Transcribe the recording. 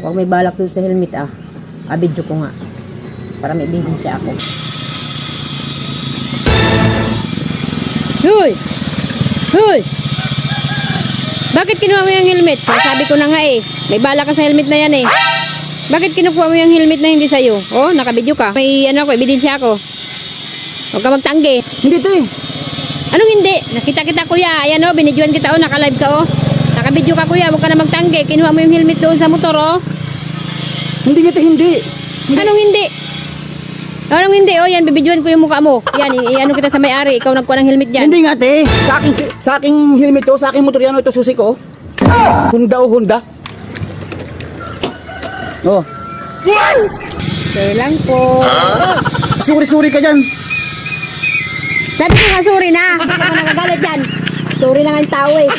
Huwag may balak doon sa helmet ah. Abidyo ko nga. Para may ebidensya ako. Hoy! Hoy! Bakit kinuha mo yung helmet? Sabi ko na nga eh. May bala ka sa helmet na yan eh. Bakit kinukuha mo yung helmet na hindi sa'yo? Oh, nakabidyo ka. May ano ako, ebidensya ako. Huwag ka magtanggi. Hindi to eh. Anong hindi? Nakita kita kuya. Ayan o, binidyoan kita o. Naka-live ka o. Nakabidyo ka kuya. Huwag ka na magtanggi. Kinuha mo yung helmet doon sa motor o. Hindi nga to, hindi. Anong hindi? Anong hindi? O yan, bibidyoan ko yung mukha mo. Yan, ano kita sa may-ari. Ikaw nagkuha ng helmet dyan. Hindi nga te. Sa aking helmet to, sa aking motor yan, ito susi ko. Honda o Honda. Oh. Sir lang po. Suri-suri ka dyan. Sabi ko nga sorry na. Hindi ka nagagalit dyan. Sorry na nga yung tao eh.